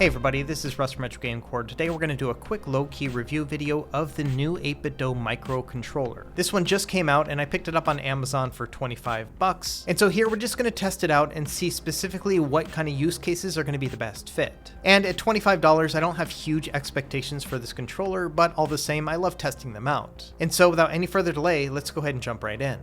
Hey everybody, this is Russ from Retro Game Core. Today we're going to do a quick low-key review video of the new 8BitDo microcontroller. This one just came out and I picked it up on Amazon for 25 bucks. And so here we're just going to test it out and see specifically what kind of use cases are going to be the best fit. And at $25, I don't have huge expectations for this controller, but all the same, I love testing them out. And so without any further delay, let's go ahead and jump right in.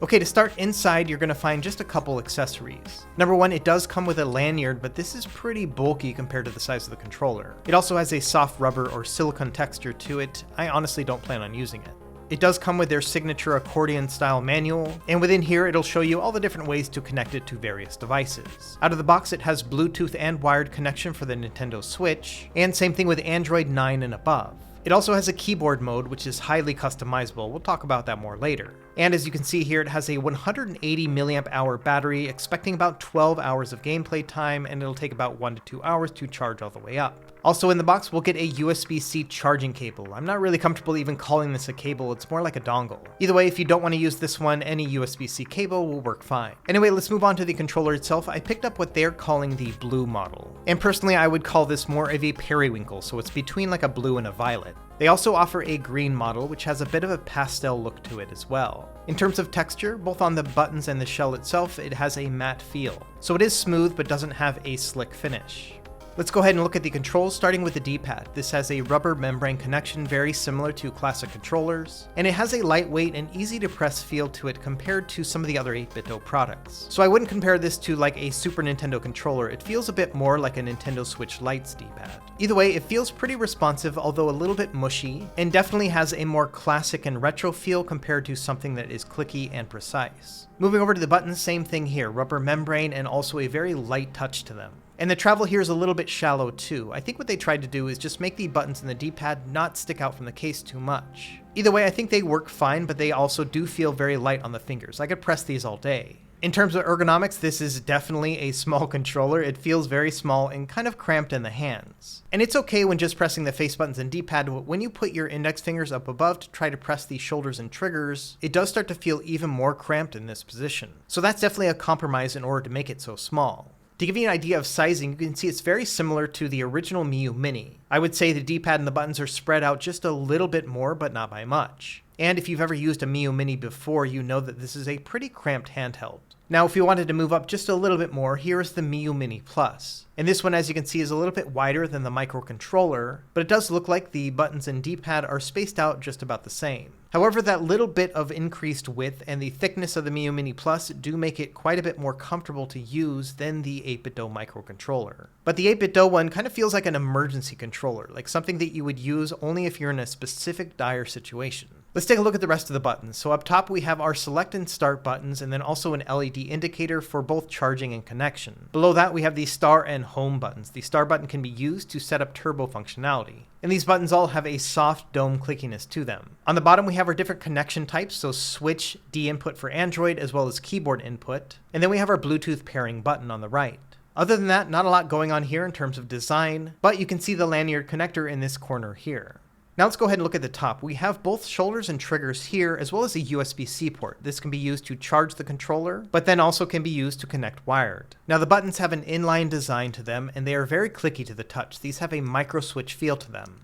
Okay, to start inside, you're going to find just a couple accessories. Number one, it does come with a lanyard, but this is pretty bulky compared to the size of the controller. It also has a soft rubber or silicone texture to it. I honestly don't plan on using it. It does come with their signature accordion style manual, and within here it'll show you all the different ways to connect it to various devices. Out of the box it has Bluetooth and wired connection for the Nintendo Switch, and same thing with Android 9 and above. It also has a keyboard mode, which is highly customizable. We'll talk about that more later. And as you can see here, it has a 180 milliamp hour battery, expecting about 12 hours of gameplay time, and it'll take about 1 to 2 hours to charge all the way up. Also in the box, we'll get a USB-C charging cable. I'm not really comfortable even calling this a cable, it's more like a dongle. Either way, if you don't want to use this one, any USB-C cable will work fine. Anyway, let's move on to the controller itself. I picked up what they're calling the blue model. And personally, I would call this more of a periwinkle, so it's between like a blue and a violet. They also offer a green model, which has a bit of a pastel look to it as well. In terms of texture, both on the buttons and the shell itself, it has a matte feel. So it is smooth, but doesn't have a slick finish. Let's go ahead and look at the controls, starting with the D-pad. This has a rubber membrane connection very similar to classic controllers, and it has a lightweight and easy to press feel to it compared to some of the other 8BitDo products. So I wouldn't compare this to like a Super Nintendo controller. It feels a bit more like a Nintendo Switch Lite's D-pad. Either way, it feels pretty responsive, although a little bit mushy, and definitely has a more classic and retro feel compared to something that is clicky and precise. Moving over to the buttons, same thing here, rubber membrane and also a very light touch to them. And the travel here is a little bit shallow too. I think what they tried to do is just make the buttons in the D-pad not stick out from the case too much. Either way, I think they work fine, but they also do feel very light on the fingers. I could press these all day. In terms of ergonomics, this is definitely a small controller. It feels very small and kind of cramped in the hands. And it's okay when just pressing the face buttons and D-pad, but when you put your index fingers up above to try to press the shoulders and triggers, it does start to feel even more cramped in this position. So that's definitely a compromise in order to make it so small. To give you an idea of sizing, you can see it's very similar to the original Miyoo Mini. I would say the D-pad and the buttons are spread out just a little bit more, but not by much. And if you've ever used a Miyoo Mini before, you know that this is a pretty cramped handheld. Now, if you wanted to move up just a little bit more, here is the Miyoo Mini Plus. And this one, as you can see, is a little bit wider than the microcontroller, but it does look like the buttons and D-pad are spaced out just about the same. However, that little bit of increased width and the thickness of the Miyoo Mini Plus do make it quite a bit more comfortable to use than the 8BitDo microcontroller. But the 8BitDo one kind of feels like an emergency controller, like something that you would use only if you're in a specific dire situation. Let's take a look at the rest of the buttons. So up top we have our select and start buttons, and then also an LED indicator for both charging and connection. Below that we have the star and home buttons. The star button can be used to set up turbo functionality. And these buttons all have a soft dome clickiness to them. On the bottom we have our different connection types, so switch, D input for Android, as well as keyboard input. And then we have our Bluetooth pairing button on the right. Other than that, not a lot going on here in terms of design, but you can see the lanyard connector in this corner here. Now let's go ahead and look at the top. We have both shoulders and triggers here, as well as a USB-C port. This can be used to charge the controller, but then also can be used to connect wired. Now the buttons have an inline design to them, and they are very clicky to the touch. These have a micro switch feel to them.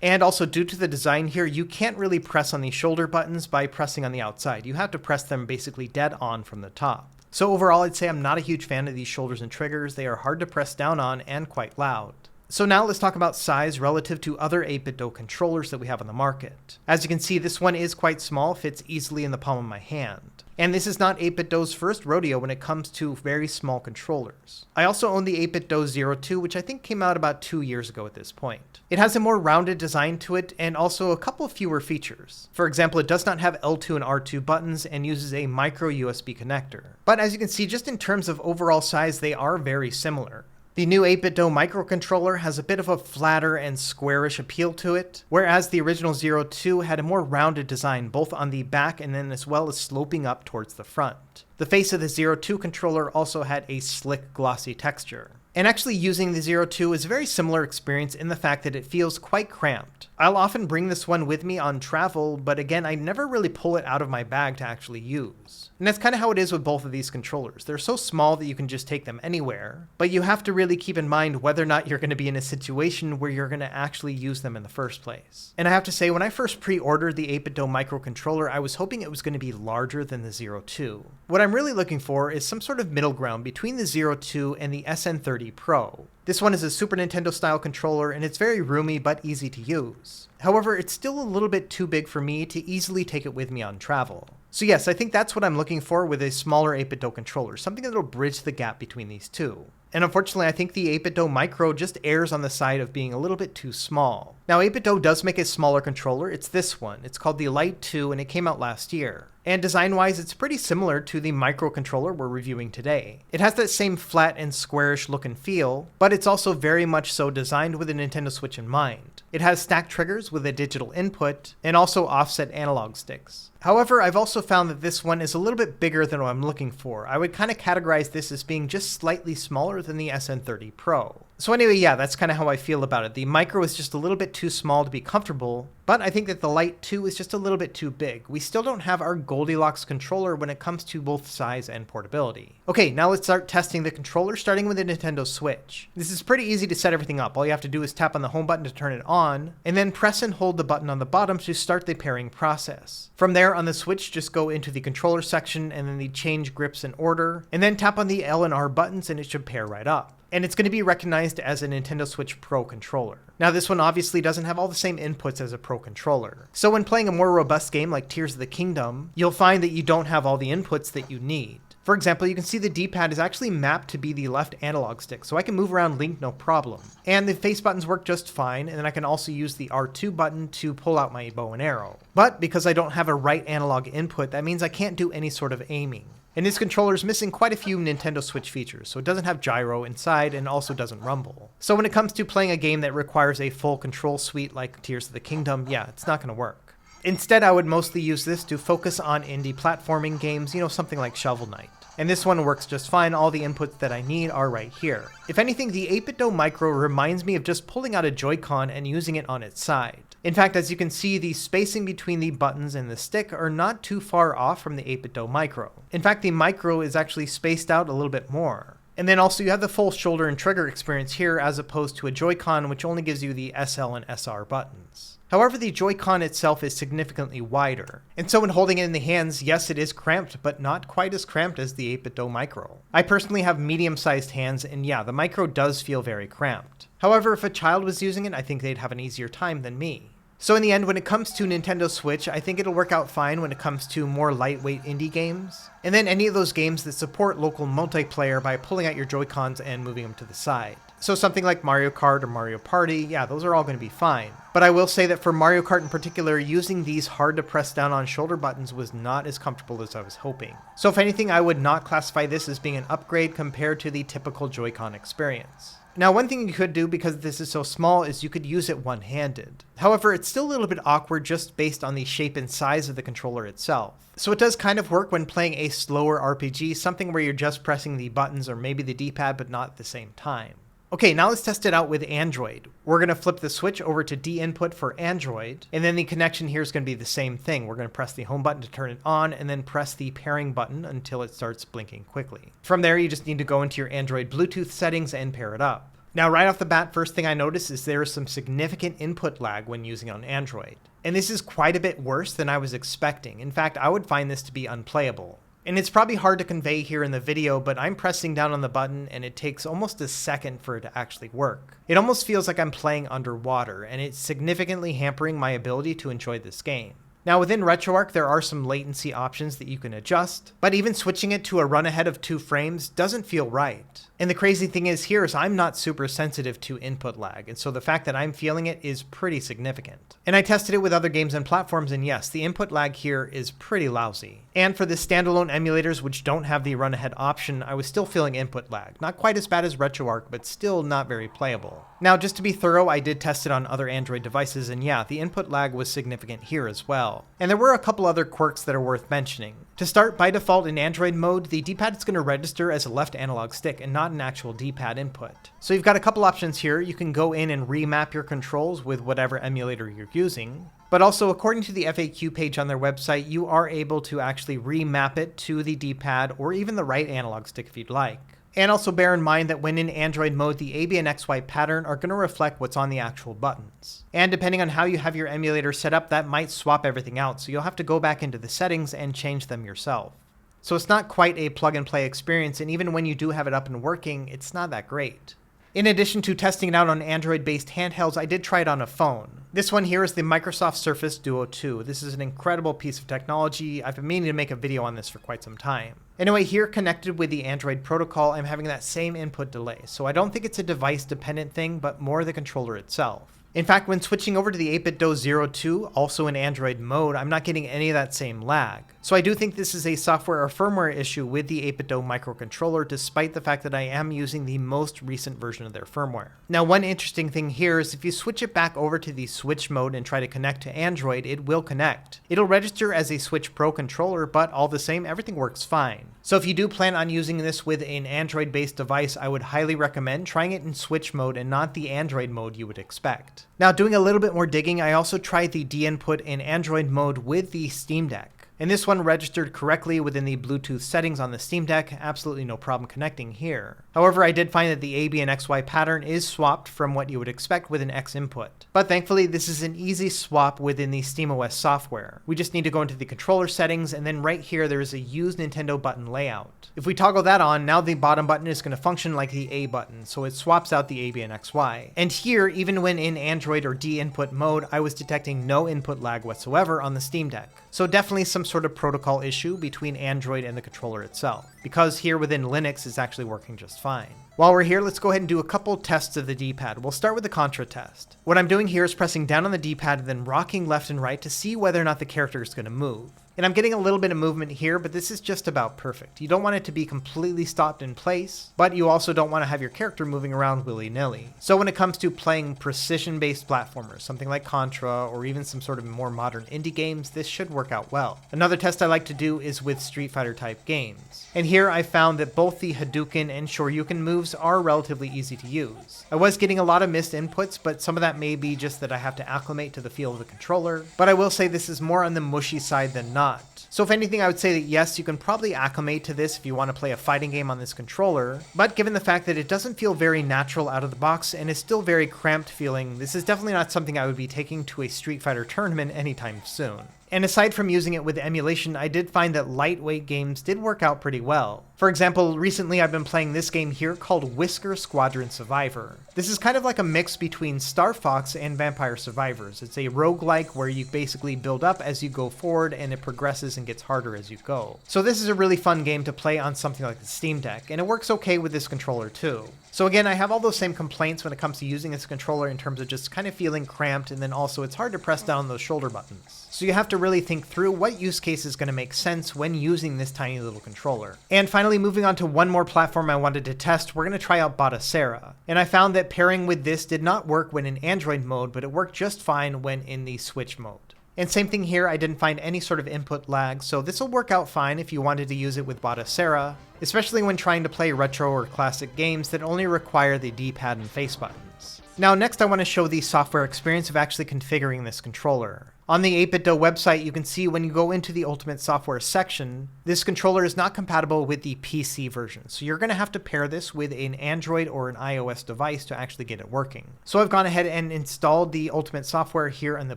And also, due to the design here, you can't really press on the shoulder buttons by pressing on the outside. You have to press them basically dead on from the top. So overall, I'd say I'm not a huge fan of these shoulders and triggers. They are hard to press down on and quite loud. So now let's talk about size relative to other 8BitDo controllers that we have on the market. As you can see, this one is quite small, fits easily in the palm of my hand. And this is not 8BitDo's first rodeo when it comes to very small controllers. I also own the 8BitDo 02, which I think came out about 2 years ago at this point. It has a more rounded design to it and also a couple fewer features. For example, it does not have L2 and R2 buttons and uses a micro USB connector. But as you can see, just in terms of overall size, they are very similar. The new 8BitDo microcontroller has a bit of a flatter and squarish appeal to it, whereas the original 02 had a more rounded design both on the back and then as well as sloping up towards the front. The face of the 02 controller also had a slick, glossy texture. And actually using the Zero 2 is a very similar experience in the fact that it feels quite cramped. I'll often bring this one with me on travel, but again, I never really pull it out of my bag to actually use. And that's kind of how it is with both of these controllers. They're so small that you can just take them anywhere, but you have to really keep in mind whether or not you're going to be in a situation where you're going to actually use them in the first place. And I have to say, when I first pre-ordered the 8BitDo microcontroller, I was hoping it was going to be larger than the Zero 2. What I'm really looking for is some sort of middle ground between the Zero 2 and the SN30 Pro. This one is a Super Nintendo style controller and it's very roomy but easy to use. However, it's still a little bit too big for me to easily take it with me on travel. So yes, I think that's what I'm looking for with a smaller 8BitDo controller, something that'll bridge the gap between these two. And unfortunately, I think the 8BitDo Micro just errs on the side of being a little bit too small. Now, 8BitDo does make a smaller controller. It's this one. It's called the Lite 2, and it came out last year. And design-wise, it's pretty similar to the microcontroller we're reviewing today. It has that same flat and squarish look and feel, but it's also very much so designed with a Nintendo Switch in mind. It has stacked triggers with a digital input, and also offset analog sticks. However, I've also found that this one is a little bit bigger than what I'm looking for. I would kind of categorize this as being just slightly smaller than the SN30 Pro. So anyway, yeah, that's kind of how I feel about it. The Micro is just a little bit too small to be comfortable, but I think that the Lite 2 is just a little bit too big. We still don't have our Goldilocks controller when it comes to both size and portability. Okay, now let's start testing the controller, starting with the Nintendo Switch. This is pretty easy to set everything up. All you have to do is tap on the home button to turn it on, and then press and hold the button on the bottom to start the pairing process. From there on the Switch, just go into the controller section and then the change grips in order, and then tap on the L and R buttons and it should pair right up. And it's going to be recognized as a Nintendo Switch Pro controller. Now this one obviously doesn't have all the same inputs as a Pro controller. So when playing a more robust game like Tears of the Kingdom, you'll find that you don't have all the inputs that you need. For example, you can see the D-pad is actually mapped to be the left analog stick, so I can move around Link no problem. And the face buttons work just fine, and then I can also use the R2 button to pull out my bow and arrow. But because I don't have a right analog input, that means I can't do any sort of aiming. And this controller is missing quite a few Nintendo Switch features, so it doesn't have gyro inside and also doesn't rumble. So when it comes to playing a game that requires a full control suite like Tears of the Kingdom, yeah, it's not going to work. Instead, I would mostly use this to focus on indie platforming games, something like Shovel Knight. And this one works just fine. All the inputs that I need are right here. If anything, the 8BitDo Micro reminds me of just pulling out a Joy-Con and using it on its side. In fact, as you can see, the spacing between the buttons and the stick are not too far off from the 8BitDo Micro. In fact, the Micro is actually spaced out a little bit more. And then also you have the full shoulder and trigger experience here as opposed to a Joy-Con, which only gives you the SL and SR buttons. However, the Joy-Con itself is significantly wider. And so when holding it in the hands, yes, it is cramped, but not quite as cramped as the 8BitDo Micro. I personally have medium-sized hands, and yeah, the Micro does feel very cramped. However, if a child was using it, I think they'd have an easier time than me. So in the end, when it comes to Nintendo Switch, I think it'll work out fine when it comes to more lightweight indie games. And then any of those games that support local multiplayer by pulling out your Joy-Cons and moving them to the side. So something like Mario Kart or Mario Party, yeah, those are all going to be fine. But I will say that for Mario Kart in particular, using these hard to press down on shoulder buttons was not as comfortable as I was hoping. So if anything, I would not classify this as being an upgrade compared to the typical Joy-Con experience. Now, one thing you could do, because this is so small, is you could use it one-handed. However, it's still a little bit awkward just based on the shape and size of the controller itself. So it does kind of work when playing a slower RPG, something where you're just pressing the buttons or maybe the D-pad, but not at the same time. Okay, now let's test it out with Android. We're going to flip the switch over to D input for Android, and then the connection here is going to be the same thing. We're going to press the home button to turn it on, and then press the pairing button until it starts blinking quickly. From there, you just need to go into your Android Bluetooth settings and pair it up. Now, right off the bat, first thing I notice is there is some significant input lag when using on Android. And this is quite a bit worse than I was expecting. In fact, I would find this to be unplayable. And it's probably hard to convey here in the video, but I'm pressing down on the button and it takes almost a second for it to actually work. It almost feels like I'm playing underwater, and it's significantly hampering my ability to enjoy this game. Now within RetroArch, there are some latency options that you can adjust, but even switching it to a run ahead of 2 frames doesn't feel right. And the crazy thing is here is I'm not super sensitive to input lag, and so the fact that I'm feeling it is pretty significant. And I tested it with other games and platforms, and yes, the input lag here is pretty lousy. And for the standalone emulators which don't have the run ahead option, I was still feeling input lag. Not quite as bad as RetroArch, but still not very playable. Now just to be thorough, I did test it on other Android devices, and yeah, the input lag was significant here as well. And there were a couple other quirks that are worth mentioning. To start, by default in Android mode, the D-pad is going to register as a left analog stick and not not an actual D-pad input. So you've got a couple options here. You can go in and remap your controls with whatever emulator you're using. But also, according to the FAQ page on their website, you are able to actually remap it to the D-pad or even the right analog stick if you'd like. And also bear in mind that when in Android mode, the A, B, and XY pattern are going to reflect what's on the actual buttons. And depending on how you have your emulator set up, that might swap everything out, so you'll have to go back into the settings and change them yourself. So it's not quite a plug-and-play experience, and even when you do have it up and working, it's not that great. In addition to testing it out on Android-based handhelds, I did try it on a phone. This one here is the Microsoft Surface Duo 2. This is an incredible piece of technology. I've been meaning to make a video on this for quite some time. Anyway, here connected with the Android protocol, I'm having that same input delay. So I don't think it's a device-dependent thing, but more the controller itself. In fact, when switching over to the 8BitDo 02, also in Android mode, I'm not getting any of that same lag. So I do think this is a software or firmware issue with the 8BitDo microcontroller, despite the fact that I am using the most recent version of their firmware. Now, one interesting thing here is if you switch it back over to the switch mode and try to connect to Android, it will connect. It'll register as a Switch Pro controller, but all the same, everything works fine. So if you do plan on using this with an Android-based device, I would highly recommend trying it in switch mode and not the Android mode you would expect. Now, doing a little bit more digging, I also tried the D-input in Android mode with the Steam Deck. And this one registered correctly within the Bluetooth settings on the Steam Deck, absolutely no problem connecting here. However, I did find that the A, B, and XY pattern is swapped from what you would expect with an X input. But thankfully, this is an easy swap within the SteamOS software. We just need to go into the controller settings, and then right here there is a Use Nintendo button layout. If we toggle that on, now the bottom button is going to function like the A button, so it swaps out the A, B, and XY. And here, even when in Android or D input mode, I was detecting no input lag whatsoever on the Steam Deck. So definitely some sort of protocol issue between Android and the controller itself, because here within Linux it's actually working just fine. While we're here, let's go ahead and do a couple tests of the D-pad. We'll start with the Contra test. What I'm doing here is pressing down on the D-pad and then rocking left and right to see whether or not the character is going to move. And I'm getting a little bit of movement here, but this is just about perfect. You don't want it to be completely stopped in place, but you also don't want to have your character moving around willy-nilly. So when it comes to playing precision-based platformers, something like Contra or even some sort of more modern indie games, this should work out well. Another test I like to do is with Street Fighter type games. And here I found that both the Hadouken and Shoryuken moves are relatively easy to use. I was getting a lot of missed inputs, but some of that may be just that I have to acclimate to the feel of the controller. But I will say this is more on the mushy side than not. So if anything, I would say that yes, you can probably acclimate to this if you want to play a fighting game on this controller, but given the fact that it doesn't feel very natural out of the box and is still very cramped feeling, this is definitely not something I would be taking to a Street Fighter tournament anytime soon. And aside from using it with emulation, I did find that lightweight games did work out pretty well. For example, recently I've been playing this game here called Whisker Squadron Survivor. This is kind of like a mix between Star Fox and Vampire Survivors. It's a roguelike where you basically build up as you go forward and it progresses and gets harder as you go. So this is a really fun game to play on something like the Steam Deck, and it works okay with this controller too. So again, I have all those same complaints when it comes to using this controller in terms of just kind of feeling cramped, and then also it's hard to press down those shoulder buttons. So you have to really think through what use case is going to make sense when using this tiny little controller. And finally, moving on to one more platform I wanted to test, we're going to try out Batocera. And I found that pairing with this did not work when in Android mode, but it worked just fine when in the Switch mode. And same thing here, I didn't find any sort of input lag, so this will work out fine if you wanted to use it with Batocera, especially when trying to play retro or classic games that only require the D-pad and face buttons. Now next I want to show the software experience of actually configuring this controller. On the 8BitDo website, you can see when you go into the Ultimate Software section, this controller is not compatible with the PC version. So you're going to have to pair this with an Android or an iOS device to actually get it working. So I've gone ahead and installed the Ultimate Software here in the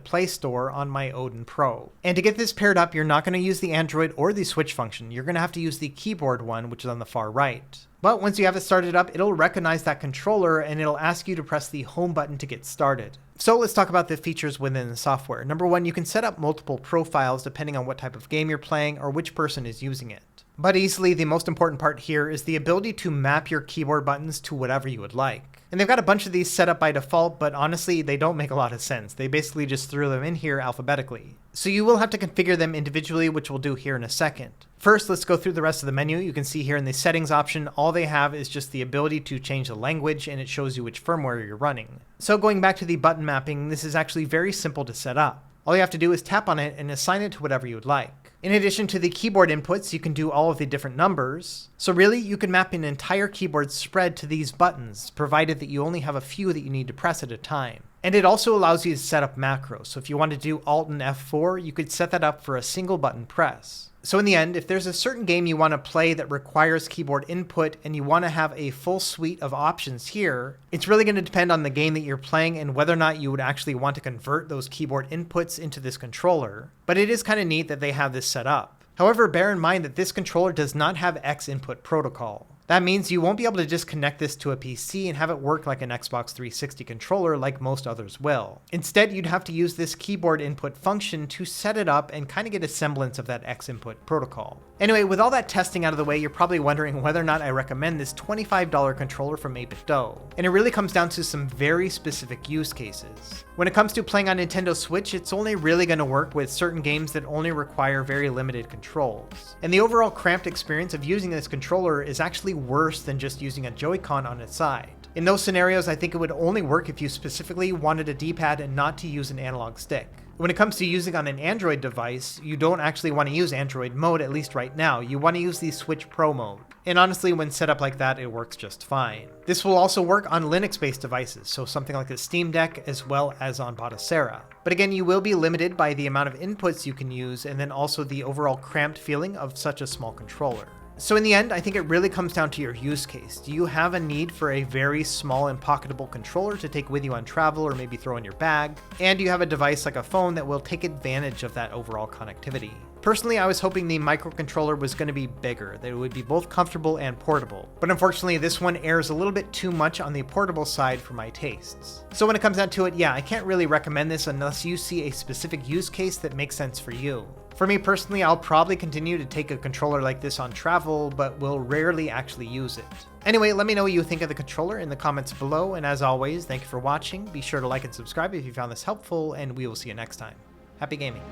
Play Store on my Odin Pro. And to get this paired up, you're not going to use the Android or the Switch function. You're going to have to use the keyboard one, which is on the far right. But once you have it started up, it'll recognize that controller and it'll ask you to press the home button to get started. So let's talk about the features within the software. Number one, you can set up multiple profiles depending on what type of game you're playing or which person is using it. But easily, the most important part here is the ability to map your keyboard buttons to whatever you would like. And they've got a bunch of these set up by default, but honestly, they don't make a lot of sense. They basically just threw them in here alphabetically. So you will have to configure them individually, which we'll do here in a second. First, let's go through the rest of the menu. You can see here in the settings option, all they have is just the ability to change the language, and it shows you which firmware you're running. So going back to the button mapping, this is actually very simple to set up. All you have to do is tap on it and assign it to whatever you would like. In addition to the keyboard inputs, you can do all of the different numbers. So really, you can map an entire keyboard spread to these buttons, provided that you only have a few that you need to press at a time. And it also allows you to set up macros. So if you want to do Alt and F4, you could set that up for a single button press. So in the end, if there's a certain game you want to play that requires keyboard input and you want to have a full suite of options here, it's really going to depend on the game that you're playing and whether or not you would actually want to convert those keyboard inputs into this controller. But it is kind of neat that they have this set up. However, bear in mind that this controller does not have X input protocol. That means you won't be able to just connect this to a PC and have it work like an Xbox 360 controller like most others will. Instead, you'd have to use this keyboard input function to set it up and kind of get a semblance of that X input protocol. Anyway, with all that testing out of the way, you're probably wondering whether or not I recommend this $25 controller from 8BitDo. And it really comes down to some very specific use cases. When it comes to playing on Nintendo Switch, it's only really going to work with certain games that only require very limited controls. And the overall cramped experience of using this controller is actually worse than just using a Joy-Con on its side. In those scenarios, I think it would only work if you specifically wanted a D-pad and not to use an analog stick. When it comes to using on an Android device, you don't actually want to use Android mode, at least right now. You want to use the Switch Pro mode. And honestly, when set up like that, it works just fine. This will also work on Linux-based devices, so something like the Steam Deck as well as on Batocera. But again, you will be limited by the amount of inputs you can use and then also the overall cramped feeling of such a small controller. So in the end, I think it really comes down to your use case. Do you have a need for a very small and pocketable controller to take with you on travel or maybe throw in your bag? And do you have a device like a phone that will take advantage of that overall connectivity? Personally, I was hoping the microcontroller was going to be bigger, that it would be both comfortable and portable. But unfortunately, this one airs a little bit too much on the portable side for my tastes. So when it comes down to it, yeah, I can't really recommend this unless you see a specific use case that makes sense for you. For me personally, I'll probably continue to take a controller like this on travel, but will rarely actually use it. Anyway, let me know what you think of the controller in the comments below, and as always, thank you for watching. Be sure to like and subscribe if you found this helpful, and we will see you next time. Happy gaming.